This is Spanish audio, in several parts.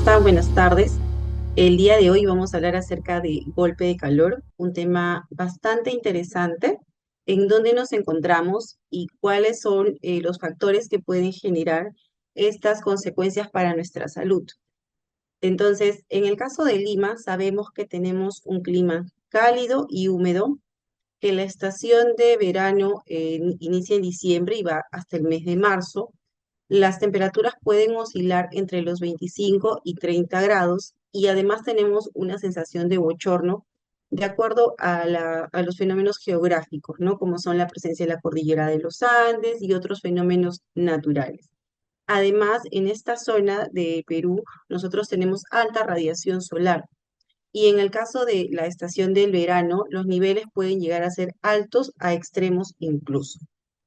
están? Buenas tardes. El día de hoy vamos a hablar acerca de golpe de calor, un tema bastante interesante, en dónde nos encontramos y cuáles son los factores que pueden generar estas consecuencias para nuestra salud. Entonces, en el caso de Lima, sabemos que tenemos un clima cálido y húmedo, que la estación de verano inicia en diciembre y va hasta el mes de marzo. Las temperaturas pueden oscilar entre los 25 y 30 grados y además tenemos una sensación de bochorno de acuerdo a los fenómenos geográficos, ¿no? Como son la presencia de la cordillera de los Andes y otros fenómenos naturales. Además, en esta zona de Perú, nosotros tenemos alta radiación solar y en el caso de la estación del verano, los niveles pueden llegar a ser altos a extremos incluso.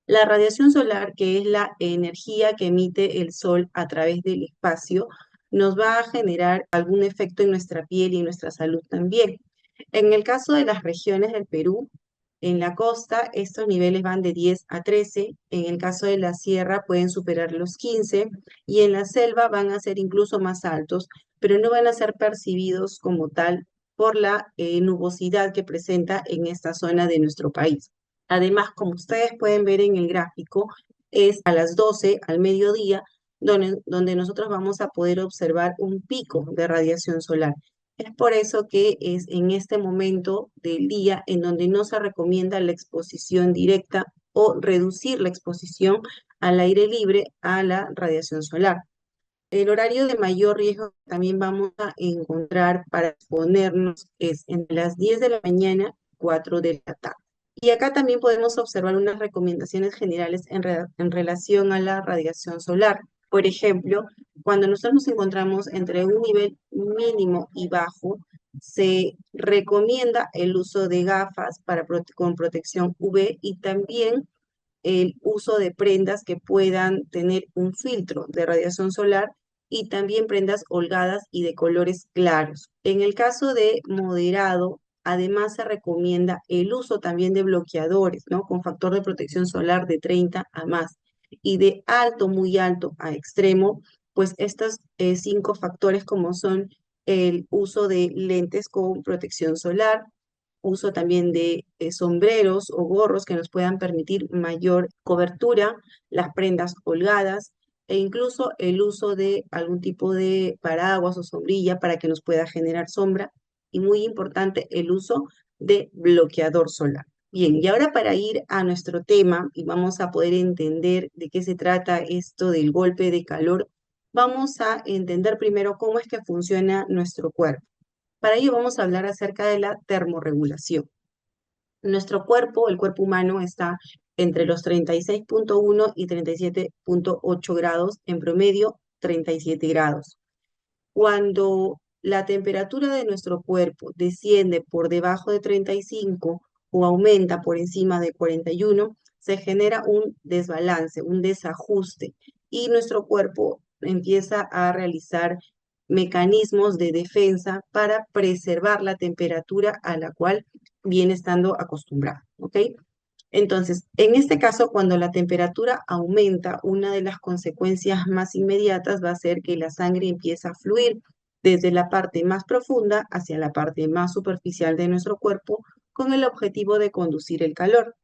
La radiación solar, que es la energía que emite el sol a través del espacio, nos va a generar algún efecto en nuestra piel y en nuestra salud también. En el caso de las regiones del Perú, en la costa estos niveles van de 10 a 13, en el caso de la sierra pueden superar los 15 y en la selva van a ser incluso más altos, pero no van a ser percibidos como tal por la nubosidad que presenta en esta zona de nuestro país. Además, como ustedes pueden ver en el gráfico, es a las 12 al mediodía donde nosotros vamos a poder observar un pico de radiación solar. Es por eso que es en este momento del día en donde no se recomienda la exposición directa o reducir la exposición al aire libre a la radiación solar. El horario de mayor riesgo que también vamos a encontrar para exponernos es entre las 10 de la mañana y 4 de la tarde. Y acá también podemos observar unas recomendaciones generales en relación a la radiación solar. Por ejemplo, cuando nosotros nos encontramos entre un nivel mínimo y bajo, se recomienda el uso de gafas con protección UV y también el uso de prendas que puedan tener un filtro de radiación solar y también prendas holgadas y de colores claros. En el caso de moderado, además se recomienda el uso también de bloqueadores, ¿no? Con factor de protección solar de 30 a más. Y de alto, muy alto a extremo, pues estos 5 factores como son el uso de lentes con protección solar, uso también de sombreros o gorros que nos puedan permitir mayor cobertura, las prendas holgadas e incluso el uso de algún tipo de paraguas o sombrilla para que nos pueda generar sombra y muy importante el uso de bloqueador solar. Bien, y ahora para ir a nuestro tema y vamos a poder entender de qué se trata esto del golpe de calor, vamos a entender primero cómo es que funciona nuestro cuerpo. Para ello vamos a hablar acerca de la termorregulación. Nuestro cuerpo, el cuerpo humano, está entre los 36,1 y 37,8 grados, en promedio 37 grados. Cuando la temperatura de nuestro cuerpo desciende por debajo de 35 o aumenta por encima de 41, se genera un desbalance, un desajuste, y nuestro cuerpo empieza a realizar mecanismos de defensa para preservar la temperatura a la cual viene estando acostumbrado, ¿ok? Entonces, en este caso, cuando la temperatura aumenta, una de las consecuencias más inmediatas va a ser que la sangre empieza a fluir desde la parte más profunda hacia la parte más superficial de nuestro cuerpo con el objetivo de conducir el calor.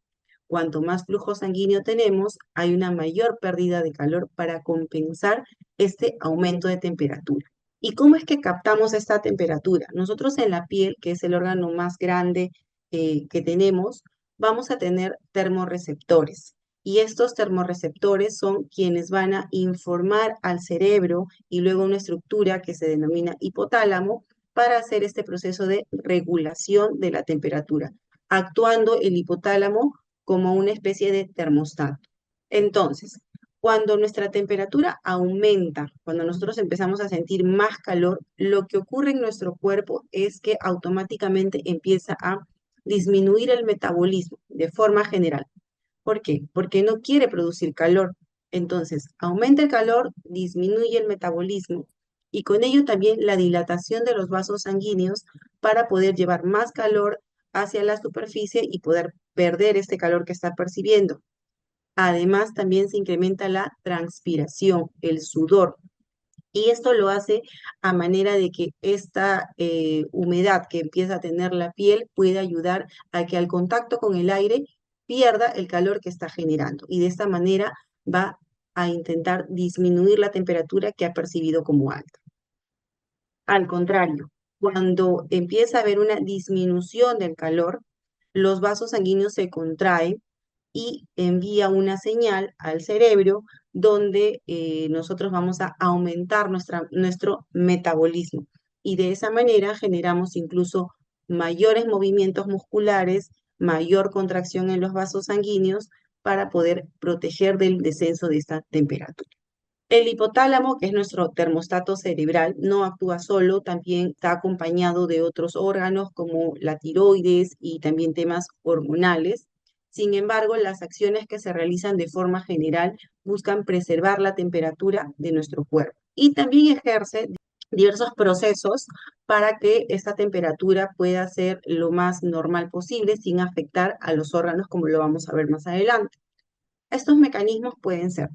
Cuanto más flujo sanguíneo tenemos, hay una mayor pérdida de calor para compensar este aumento de temperatura. ¿Y cómo es que captamos esta temperatura? Nosotros en la piel, que es el órgano más grande que tenemos, vamos a tener termorreceptores. Y estos termorreceptores son quienes van a informar al cerebro y luego una estructura que se denomina hipotálamo para hacer este proceso de regulación de la temperatura, actuando el hipotálamo como una especie de termostato. Entonces, cuando nuestra temperatura aumenta, cuando nosotros empezamos a sentir más calor, lo que ocurre en nuestro cuerpo es que automáticamente empieza a disminuir el metabolismo de forma general. ¿Por qué? Porque no quiere producir calor. Entonces, aumenta el calor, disminuye el metabolismo y con ello también la dilatación de los vasos sanguíneos para poder llevar más calor hacia la superficie y poder perder este calor que está percibiendo. Además, también se incrementa la transpiración, el sudor, Y esto lo hace a manera de que esta humedad que empieza a tener la piel puede ayudar a que al contacto con el aire pierda el calor que está generando. Y de esta manera va a intentar disminuir la temperatura que ha percibido como alta. Al contrario, cuando empieza a haber una disminución del calor, los vasos sanguíneos se contraen y envía una señal al cerebro donde nosotros vamos a aumentar nuestro metabolismo. Y de esa manera generamos incluso mayores movimientos musculares, mayor contracción en los vasos sanguíneos para poder proteger del descenso de esta temperatura. El hipotálamo, que es nuestro termostato cerebral, no actúa solo, también está acompañado de otros órganos como la tiroides y también temas hormonales. Sin embargo, las acciones que se realizan de forma general buscan preservar la temperatura de nuestro cuerpo y también ejerce diversos procesos para que esta temperatura pueda ser lo más normal posible sin afectar a los órganos, como lo vamos a ver más adelante. Estos mecanismos pueden ser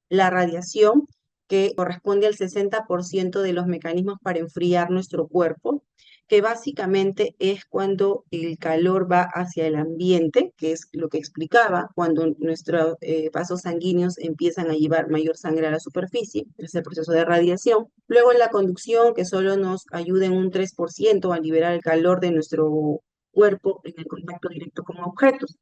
la radiación, que corresponde al 60% de los mecanismos para enfriar nuestro cuerpo, que básicamente es cuando el calor va hacia el ambiente, que es lo que explicaba, cuando nuestros vasos sanguíneos empiezan a llevar mayor sangre a la superficie, es el proceso de radiación. Luego la conducción, que solo nos ayuda en un 3% a liberar el calor de nuestro cuerpo en el contacto directo con objetos.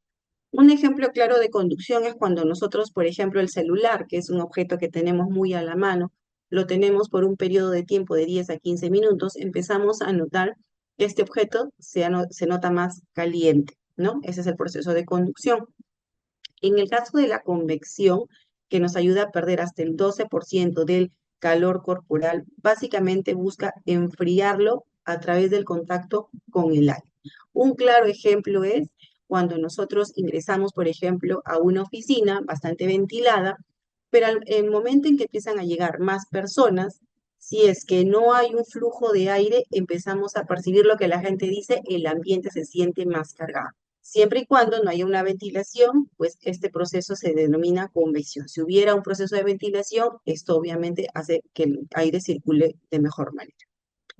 Un ejemplo claro de conducción es cuando nosotros, por ejemplo, el celular, que es un objeto que tenemos muy a la mano, lo tenemos por un periodo de tiempo de 10 a 15 minutos, empezamos a notar que este objeto se nota más caliente, ¿no? Ese es el proceso de conducción. En el caso de la convección, que nos ayuda a perder hasta el 12% del calor corporal, básicamente busca enfriarlo a través del contacto con el aire. Un claro ejemplo es cuando nosotros ingresamos, por ejemplo, a una oficina bastante ventilada, pero al el momento en que empiezan a llegar más personas, si es que no hay un flujo de aire, empezamos a percibir lo que la gente dice, el ambiente se siente más cargado. Siempre y cuando no haya una ventilación, pues este proceso se denomina convección. Si hubiera un proceso de ventilación, esto obviamente hace que el aire circule de mejor manera.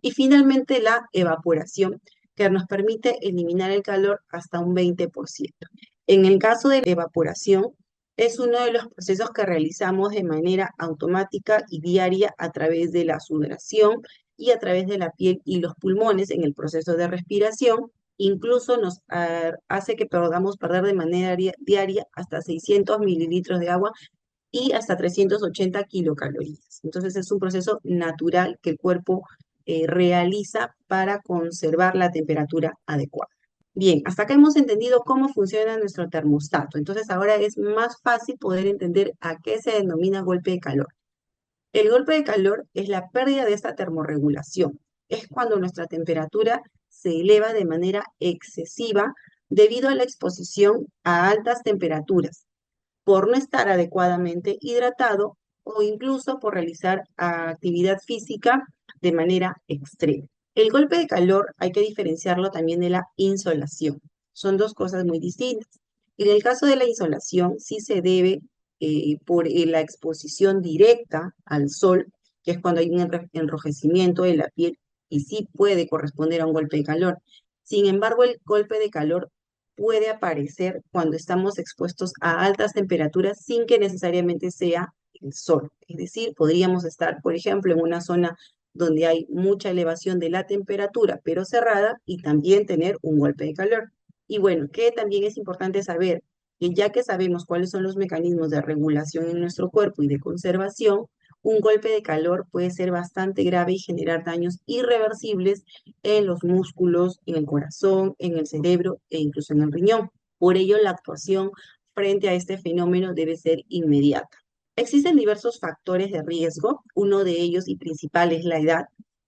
Y finalmente la evaporación, que nos permite eliminar el calor hasta un 20%. En el caso de la evaporación, es uno de los procesos que realizamos de manera automática y diaria a través de la sudoración y a través de la piel y los pulmones en el proceso de respiración. Incluso nos hace que podamos perder de manera diaria hasta 600 mililitros de agua y hasta 380 kilocalorías. Entonces es un proceso natural que el cuerpo realiza para conservar la temperatura adecuada. Bien, hasta acá hemos entendido cómo funciona nuestro termostato. Entonces ahora es más fácil poder entender a qué se denomina golpe de calor. El golpe de calor es la pérdida de esta termorregulación. Es cuando nuestra temperatura se eleva de manera excesiva debido a la exposición a altas temperaturas, por no estar adecuadamente hidratado o incluso por realizar actividad física de manera extrema. El golpe de calor hay que diferenciarlo también de la insolación. Son dos cosas muy distintas. En el caso de la insolación, sí se debe por la exposición directa al sol, que es cuando hay un enrojecimiento de la piel y sí puede corresponder a un golpe de calor. Sin embargo, el golpe de calor puede aparecer cuando estamos expuestos a altas temperaturas sin que necesariamente sea el sol. Es decir, podríamos estar, por ejemplo, en una zona donde hay mucha elevación de la temperatura, pero cerrada, y también tener un golpe de calor. Y bueno, que también es importante saber que ya que sabemos cuáles son los mecanismos de regulación en nuestro cuerpo y de conservación, un golpe de calor puede ser bastante grave y generar daños irreversibles en los músculos, en el corazón, en el cerebro e incluso en el riñón. Por ello, la actuación frente a este fenómeno debe ser inmediata. Existen diversos factores de riesgo, uno de ellos y principal es la edad.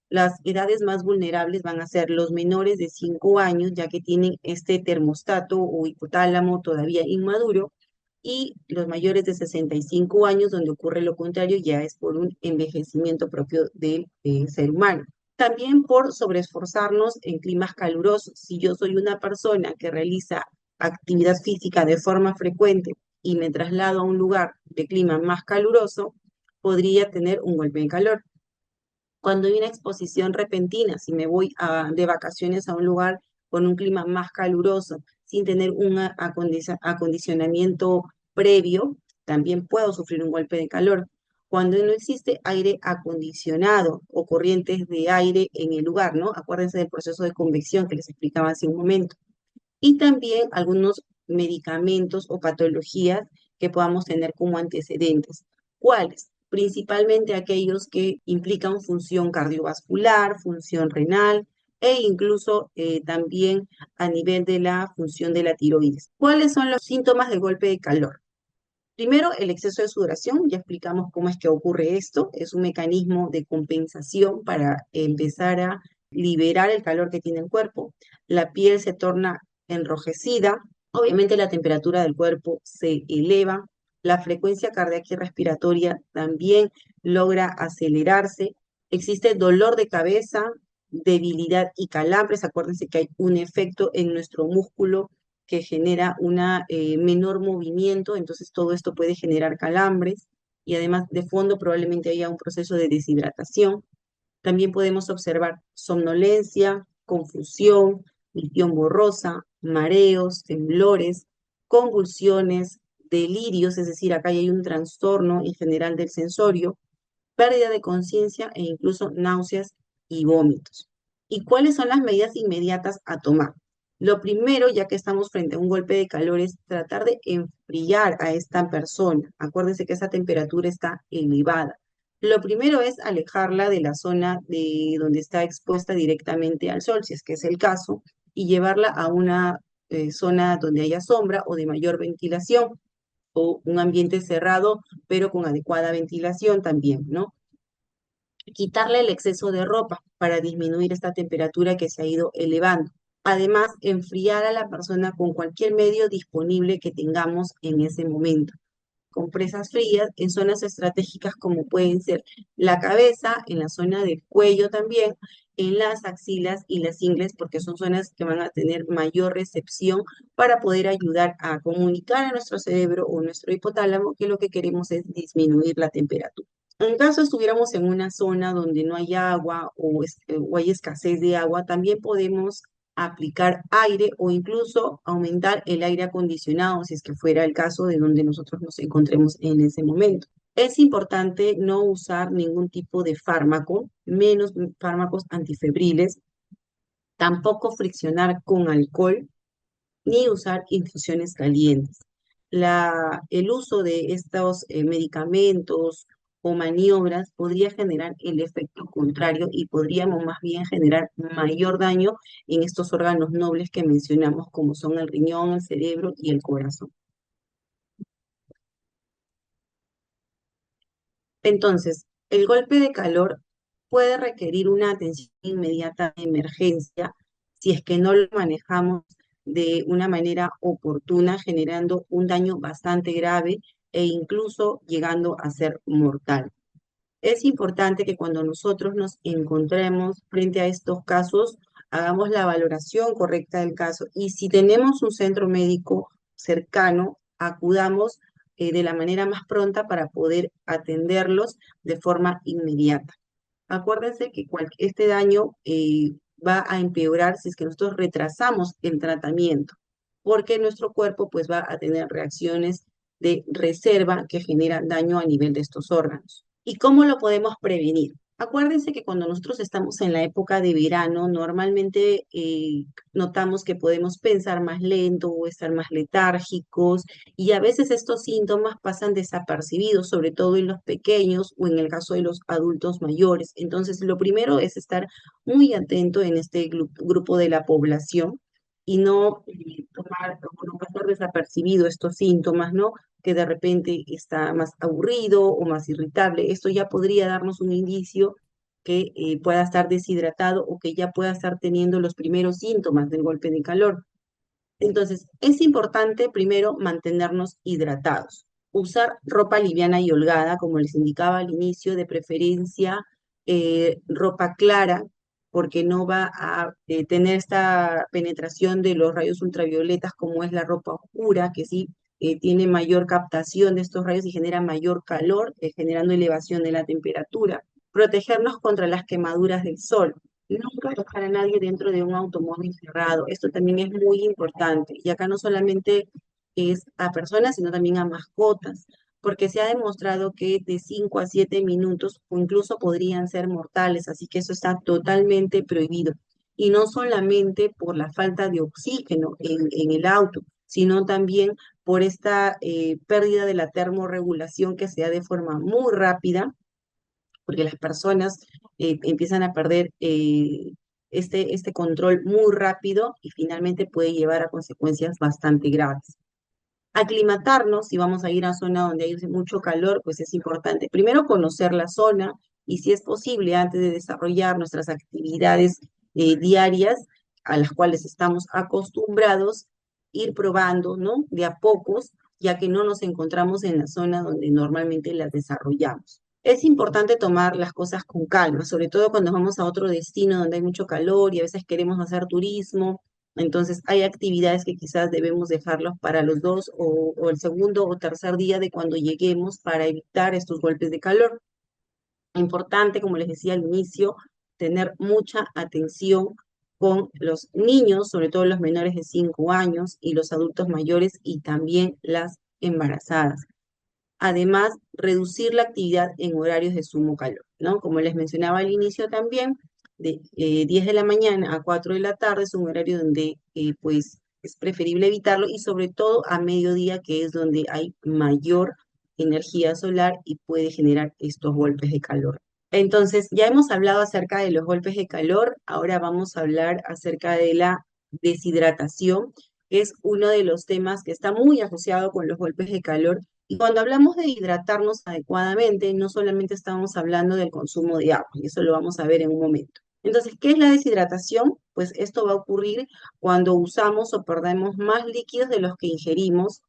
Las edades más vulnerables van a ser los menores de 5 años, ya que tienen este termostato o hipotálamo todavía inmaduro, y los mayores de 65 años, donde ocurre lo contrario, ya es por un envejecimiento propio del ser humano. También por sobreesforzarnos en climas calurosos. Si yo soy una persona que realiza actividad física de forma frecuente y me traslado a un lugar de clima más caluroso, podría tener un golpe de calor. Cuando hay una exposición repentina, si me voy de vacaciones a un lugar con un clima más caluroso, sin tener un acondicionamiento previo, también puedo sufrir un golpe de calor. Cuando no existe aire acondicionado o corrientes de aire en el lugar, ¿no? Acuérdense del proceso de convección que les explicaba hace un momento. Y también algunos medicamentos o patologías que podamos tener como antecedentes. ¿Cuáles? Principalmente aquellos que implican función cardiovascular, función renal e incluso también a nivel de la función de la tiroides. ¿Cuáles son los síntomas del golpe de calor? Primero, el exceso de sudoración, ya explicamos cómo es que ocurre esto, es un mecanismo de compensación para empezar a liberar el calor que tiene el cuerpo. La piel se torna enrojecida, obviamente la temperatura del cuerpo se eleva, la frecuencia cardíaca y respiratoria también logra acelerarse, existe dolor de cabeza, debilidad y calambres. Acuérdense que hay un efecto en nuestro músculo que genera una menor movimiento, entonces todo esto puede generar calambres y además de fondo probablemente haya un proceso de deshidratación. También podemos observar somnolencia, confusión, visión borrosa, mareos, temblores, convulsiones, delirios, es decir, acá hay un trastorno en general del sensorio, pérdida de conciencia e incluso náuseas y vómitos. ¿Y cuáles son las medidas inmediatas a tomar? Lo primero, ya que estamos frente a un golpe de calor, es tratar de enfriar a esta persona. Acuérdense que esa temperatura está elevada. Lo primero es alejarla de la zona de donde está expuesta directamente al sol, si es que es el caso, y llevarla a una zona donde haya sombra o de mayor ventilación o un ambiente cerrado, pero con adecuada ventilación también, ¿no? Quitarle el exceso de ropa para disminuir esta temperatura que se ha ido elevando. Además, enfriar a la persona con cualquier medio disponible que tengamos en ese momento. Compresas frías en zonas estratégicas como pueden ser la cabeza, en la zona del cuello también, en las axilas y las ingles, porque son zonas que van a tener mayor recepción para poder ayudar a comunicar a nuestro cerebro o nuestro hipotálamo que lo que queremos es disminuir la temperatura. En caso estuviéramos en una zona donde no hay agua o hay escasez de agua, también podemos aplicar aire o incluso aumentar el aire acondicionado, si es que fuera el caso de donde nosotros nos encontremos en ese momento. Es importante no usar ningún tipo de fármaco, menos fármacos antifebriles, tampoco friccionar con alcohol ni usar infusiones calientes. El uso de estos medicamentos o maniobras podría generar el efecto contrario y podríamos más bien generar mayor daño en estos órganos nobles que mencionamos, como son el riñón, el cerebro y el corazón. Entonces, el golpe de calor puede requerir una atención inmediata de emergencia si es que no lo manejamos de una manera oportuna, generando un daño bastante grave e incluso llegando a ser mortal. Es importante que cuando nosotros nos encontremos frente a estos casos, hagamos la valoración correcta del caso y si tenemos un centro médico cercano, acudamos de la manera más pronta para poder atenderlos de forma inmediata. Acuérdense que este daño va a empeorar si es que nosotros retrasamos el tratamiento, porque nuestro cuerpo pues va a tener reacciones de reserva que generan daño a nivel de estos órganos. ¿Y cómo lo podemos prevenir? Acuérdense que cuando nosotros estamos en la época de verano, normalmente notamos que podemos pensar más lento o estar más letárgicos y a veces estos síntomas pasan desapercibidos, sobre todo en los pequeños o en el caso de los adultos mayores. Entonces, lo primero es estar muy atento en este grupo de la población y no tomar o no pasar desapercibido estos síntomas, ¿no? Que de repente está más aburrido o más irritable. Esto ya podría darnos un indicio que pueda estar deshidratado o que ya pueda estar teniendo los primeros síntomas del golpe de calor. Entonces, es importante primero mantenernos hidratados. Usar ropa liviana y holgada, como les indicaba al inicio, de preferencia ropa clara, porque no va a tener esta penetración de los rayos ultravioletas como es la ropa oscura, que sí tiene mayor captación de estos rayos y genera mayor calor, generando elevación de la temperatura. Protegernos contra las quemaduras del sol. Nunca dejar a nadie dentro de un automóvil cerrado. Esto también es muy importante. Y acá no solamente es a personas, sino también a mascotas, porque se ha demostrado que de 5 a 7 minutos o incluso podrían ser mortales, así que eso está totalmente prohibido. Y no solamente por la falta de oxígeno en el auto, sino también por esta pérdida de la termorregulación que se da de forma muy rápida, porque las personas empiezan a perder este control muy rápido y finalmente puede llevar a consecuencias bastante graves. Aclimatarnos, si vamos a ir a zona donde hay mucho calor, pues es importante primero conocer la zona y si es posible, antes de desarrollar nuestras actividades diarias a las cuales estamos acostumbrados, ir probando, ¿no? De a pocos, ya que no nos encontramos en la zona donde normalmente las desarrollamos. Es importante tomar las cosas con calma, sobre todo cuando vamos a otro destino donde hay mucho calor y a veces queremos hacer turismo. Entonces, hay actividades que quizás debemos dejarlos para los dos o el segundo o tercer día de cuando lleguemos para evitar estos golpes de calor. Importante, como les decía al inicio, tener mucha atención con los niños, sobre todo los menores de 5 años y los adultos mayores y también las embarazadas. Además, reducir la actividad en horarios de sumo calor, ¿no? Como les mencionaba al inicio también, de 10 de la mañana a 4 de la tarde es un horario donde pues es preferible evitarlo y sobre todo a mediodía, que es donde hay mayor energía solar y puede generar estos golpes de calor. Entonces, ya hemos hablado acerca de los golpes de calor, ahora vamos a hablar acerca de la deshidratación, que es uno de los temas que está muy asociado con los golpes de calor. Y cuando hablamos de hidratarnos adecuadamente, no solamente estamos hablando del consumo de agua, y eso lo vamos a ver en un momento. Entonces, ¿qué es la deshidratación? Pues esto va a ocurrir cuando usamos o perdemos más líquidos de los que ingerimos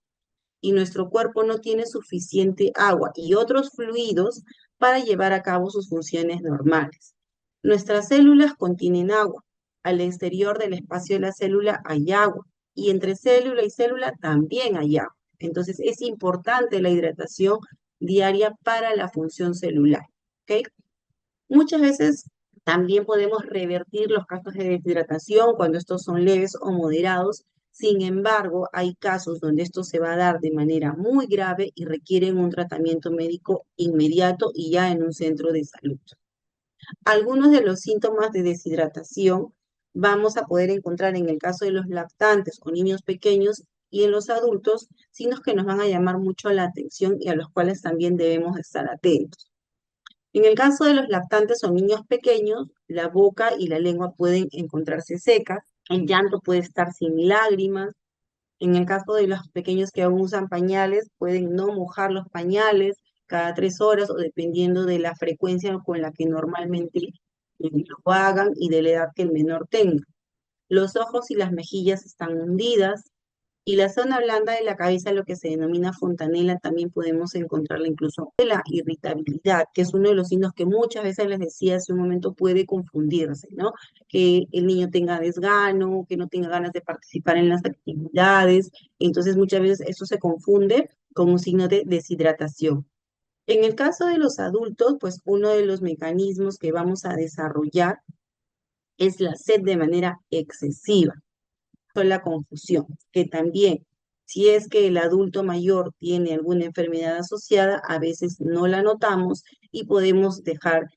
y nuestro cuerpo no tiene suficiente agua y otros fluidos para llevar a cabo sus funciones normales. Nuestras células contienen agua. Al exterior del espacio de la célula hay agua y entre célula y célula también hay agua. Entonces es importante la hidratación diaria para la función celular. ¿Okay? Muchas veces también podemos revertir los casos de deshidratación cuando estos son leves o moderados. Sin embargo, hay casos donde esto se va a dar de manera muy grave y requieren un tratamiento médico inmediato y ya en un centro de salud. Algunos de los síntomas de deshidratación vamos a poder encontrar en el caso de los lactantes o niños pequeños y en los adultos, signos que nos van a llamar mucho la atención y a los cuales también debemos estar atentos. En el caso de los lactantes o niños pequeños, la boca y la lengua pueden encontrarse secas, el llanto puede estar sin lágrimas. En el caso de los pequeños que aún usan pañales, pueden no mojar los pañales cada 3 horas o dependiendo de la frecuencia con la que normalmente lo hagan y de la edad que el menor tenga. Los ojos y las mejillas están hundidas, y la zona blanda de la cabeza, lo que se denomina fontanela, también podemos encontrarla incluso de la irritabilidad, que es uno de los signos que muchas veces les decía hace un momento puede confundirse, ¿no? Que el niño tenga desgano, que no tenga ganas de participar en las actividades, entonces muchas veces eso se confunde con un signo de deshidratación. En el caso de los adultos, pues uno de los mecanismos que vamos a desarrollar es la sed de manera excesiva, la confusión, que también, si es que el adulto mayor tiene alguna enfermedad asociada, a veces no la notamos y podemos dejar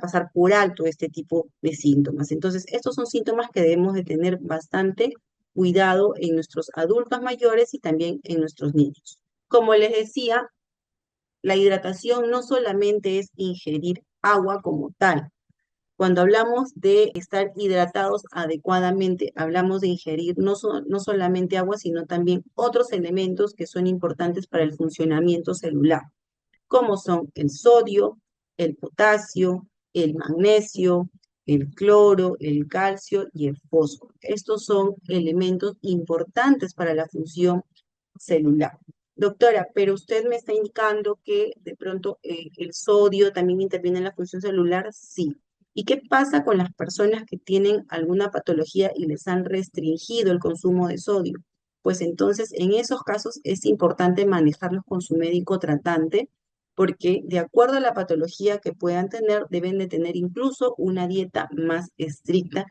pasar por alto este tipo de síntomas. Entonces, estos son síntomas que debemos de tener bastante cuidado en nuestros adultos mayores y también en nuestros niños. Como les decía, la hidratación no solamente es ingerir agua como tal. Cuando hablamos de estar hidratados adecuadamente, hablamos de ingerir no solamente agua, sino también otros elementos que son importantes para el funcionamiento celular, como son el sodio, el potasio, el magnesio, el cloro, el calcio y el fósforo. Estos son elementos importantes para la función celular. Doctora, pero usted me está indicando que de pronto el sodio también interviene en la función celular. Sí. ¿Y qué pasa con las personas que tienen alguna patología y les han restringido el consumo de sodio? Pues entonces en esos casos es importante manejarlos con su médico tratante porque de acuerdo a la patología que puedan tener, deben de tener incluso una dieta más estricta,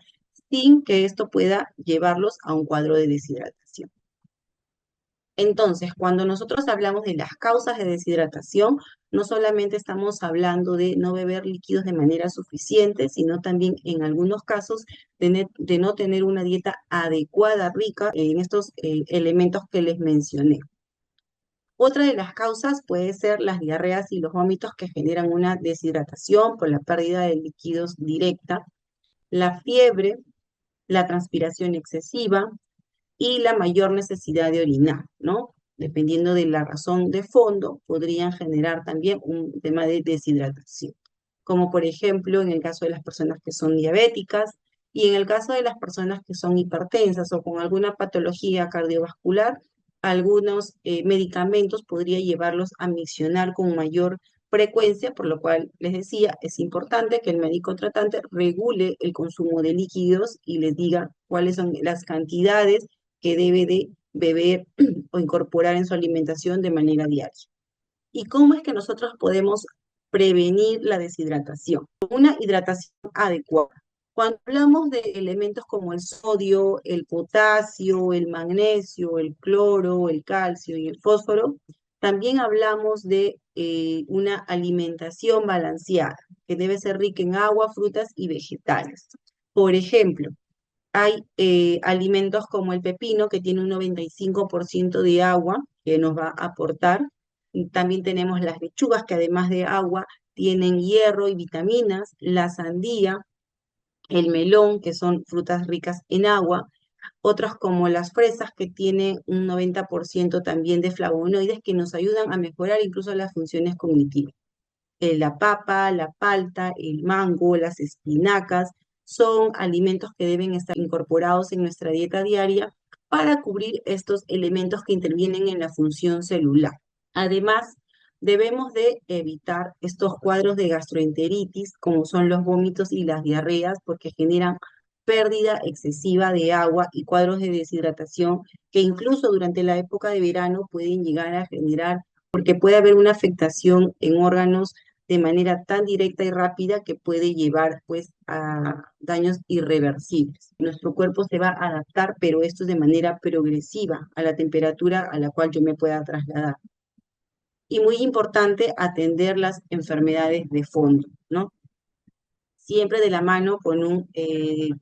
sin que esto pueda llevarlos a un cuadro de deshidratación. Entonces, cuando nosotros hablamos de las causas de deshidratación, no solamente estamos hablando de no beber líquidos de manera suficiente, sino también en algunos casos de no tener una dieta adecuada, rica en estos elementos que les mencioné. Otra de las causas puede ser las diarreas y los vómitos que generan una deshidratación por la pérdida de líquidos directa, la fiebre, la transpiración excesiva, y la mayor necesidad de orinar, ¿no? Dependiendo de la razón de fondo, podrían generar también un tema de deshidratación, como por ejemplo en el caso de las personas que son diabéticas y en el caso de las personas que son hipertensas o con alguna patología cardiovascular, algunos medicamentos podría llevarlos a miccionar con mayor frecuencia, por lo cual les decía, es importante que el médico tratante regule el consumo de líquidos y les diga cuáles son las cantidades que debe de beber o incorporar en su alimentación de manera diaria. ¿Y cómo es que nosotros podemos prevenir la deshidratación? Una hidratación adecuada. Cuando hablamos de elementos como el sodio, el potasio, el magnesio, el cloro, el calcio y el fósforo, también hablamos de una alimentación balanceada, que debe ser rica en agua, frutas y vegetales. Por ejemplo, hay alimentos como el pepino, que tiene un 95% de agua, que nos va a aportar. Y también tenemos las lechugas, que además de agua, tienen hierro y vitaminas. La sandía, el melón, que son frutas ricas en agua. Otros como las fresas, que tienen un 90% también de flavonoides, que nos ayudan a mejorar incluso las funciones cognitivas. La papa, la palta, el mango, las espinacas, son alimentos que deben estar incorporados en nuestra dieta diaria para cubrir estos elementos que intervienen en la función celular. Además, debemos de evitar estos cuadros de gastroenteritis, como son los vómitos y las diarreas, porque generan pérdida excesiva de agua y cuadros de deshidratación que incluso durante la época de verano pueden llegar a generar, porque puede haber una afectación en órganos de manera tan directa y rápida que puede llevar pues a daños irreversibles. Nuestro cuerpo se va a adaptar, pero esto es de manera progresiva a la temperatura a la cual yo me pueda trasladar. Y muy importante atender las enfermedades de fondo, ¿no? Siempre de la mano con un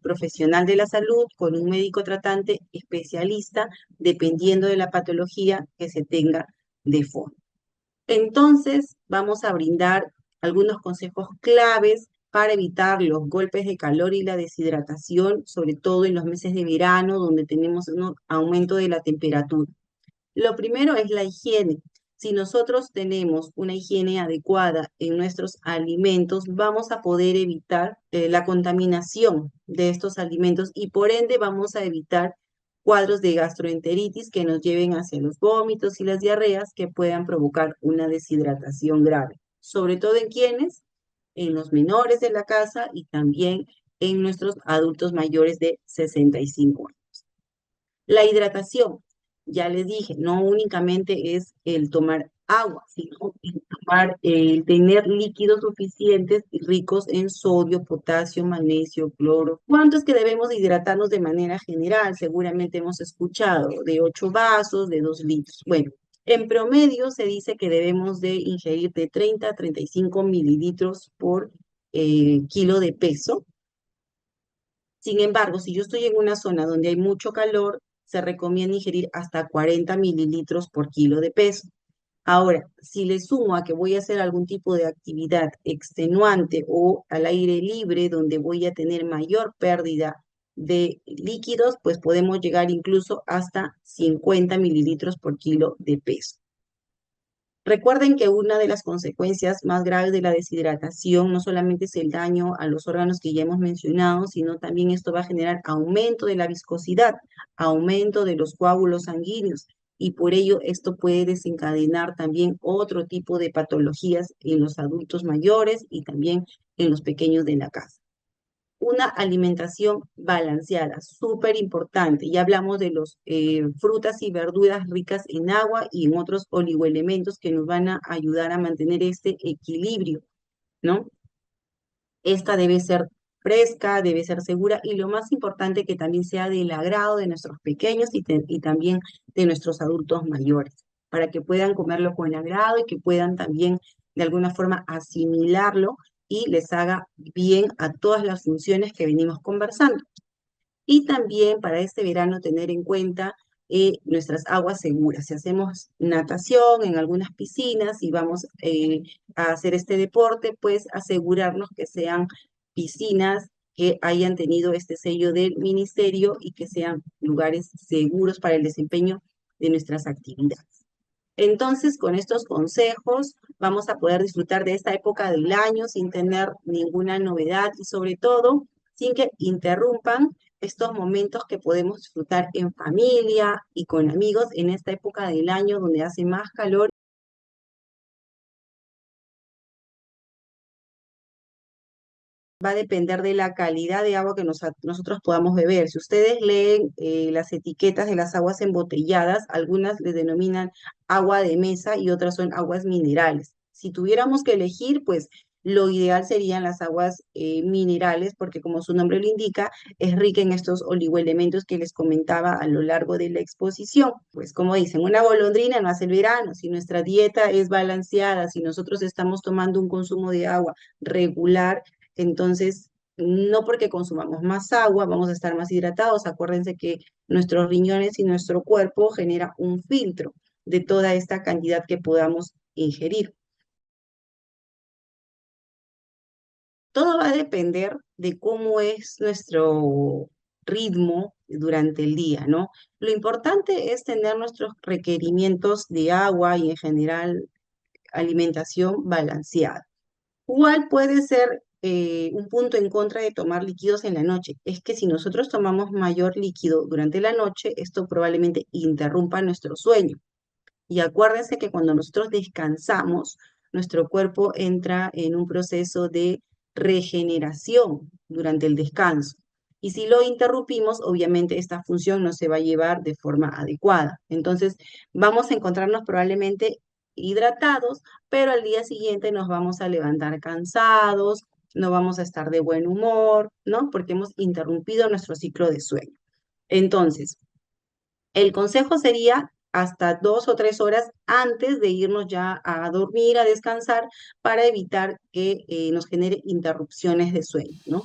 profesional de la salud, con un médico tratante especialista, dependiendo de la patología que se tenga de fondo. Entonces, vamos a brindar algunos consejos claves para evitar los golpes de calor y la deshidratación, sobre todo en los meses de verano, donde tenemos un aumento de la temperatura. Lo primero es la higiene. Si nosotros tenemos una higiene adecuada en nuestros alimentos, vamos a poder evitar la contaminación de estos alimentos y por ende vamos a evitar cuadros de gastroenteritis que nos lleven hacia los vómitos y las diarreas que puedan provocar una deshidratación grave. Sobre todo en quienes, en los menores de la casa y también en nuestros adultos mayores de 65 años. La hidratación, ya les dije, no únicamente es el tomar agua, sino el tener líquidos suficientes y ricos en sodio, potasio, magnesio, cloro. ¿Cuánto es que debemos hidratarnos de manera general? Seguramente hemos escuchado de 8 vasos, de 2 litros. Bueno, en promedio se dice que debemos de ingerir de 30 a 35 mililitros por kilo de peso. Sin embargo, si yo estoy en una zona donde hay mucho calor, se recomienda ingerir hasta 40 mililitros por kilo de peso. Ahora, si le sumo a que voy a hacer algún tipo de actividad extenuante o al aire libre, donde voy a tener mayor pérdida de líquidos, pues podemos llegar incluso hasta 50 mililitros por kilo de peso. Recuerden que una de las consecuencias más graves de la deshidratación no solamente es el daño a los órganos que ya hemos mencionado, sino también esto va a generar aumento de la viscosidad, aumento de los coágulos sanguíneos, y por ello esto puede desencadenar también otro tipo de patologías en los adultos mayores y también en los pequeños de la casa. una alimentación balanceada, súper importante. Ya hablamos de los frutas y verduras ricas en agua y en otros oligoelementos que nos van a ayudar a mantener este equilibrio, ¿no? Esta debe ser fresca, debe ser segura y lo más importante que también sea del agrado de nuestros pequeños y también de nuestros adultos mayores, para que puedan comerlo con agrado y que puedan también de alguna forma asimilarlo y les haga bien a todas las funciones que venimos conversando. Y también para este verano tener en cuenta nuestras aguas seguras. Si hacemos natación en algunas piscinas y vamos a hacer este deporte, pues asegurarnos que sean piscinas que hayan tenido este sello del ministerio y que sean lugares seguros para el desempeño de nuestras actividades. Entonces, con estos consejos vamos a poder disfrutar de esta época del año sin tener ninguna novedad y sobre todo sin que interrumpan estos momentos que podemos disfrutar en familia y con amigos en esta época del año donde hace más calor. Va a depender de la calidad de agua que nosotros podamos beber. Si ustedes leen las etiquetas de las aguas embotelladas, algunas les denominan agua de mesa y otras son aguas minerales. Si tuviéramos que elegir, pues lo ideal serían las aguas minerales, porque como su nombre lo indica, es rica en estos oligoelementos que les comentaba a lo largo de la exposición. Pues como dicen, una golondrina no hace el verano. Si nuestra dieta es balanceada, si nosotros estamos tomando un consumo de agua regular, entonces, no porque consumamos más agua vamos a estar más hidratados. Acuérdense que nuestros riñones y nuestro cuerpo genera un filtro de toda esta cantidad que podamos ingerir. Todo va a depender de cómo es nuestro ritmo durante el día, ¿no? Lo importante es tener nuestros requerimientos de agua y en general alimentación balanceada. ¿Cuál puede ser un punto en contra de tomar líquidos en la noche? Es que si nosotros tomamos mayor líquido durante la noche, esto probablemente interrumpa nuestro sueño. Y acuérdense que cuando nosotros descansamos, nuestro cuerpo entra en un proceso de regeneración durante el descanso. Y si lo interrumpimos, obviamente esta función no se va a llevar de forma adecuada. Entonces, vamos a encontrarnos probablemente hidratados, pero al día siguiente nos vamos a levantar cansados, no vamos a estar de buen humor, ¿no? Porque hemos interrumpido nuestro ciclo de sueño. Entonces, el consejo sería hasta 2 o 3 horas antes de irnos ya a dormir, a descansar, para evitar que nos genere interrupciones de sueño, ¿no?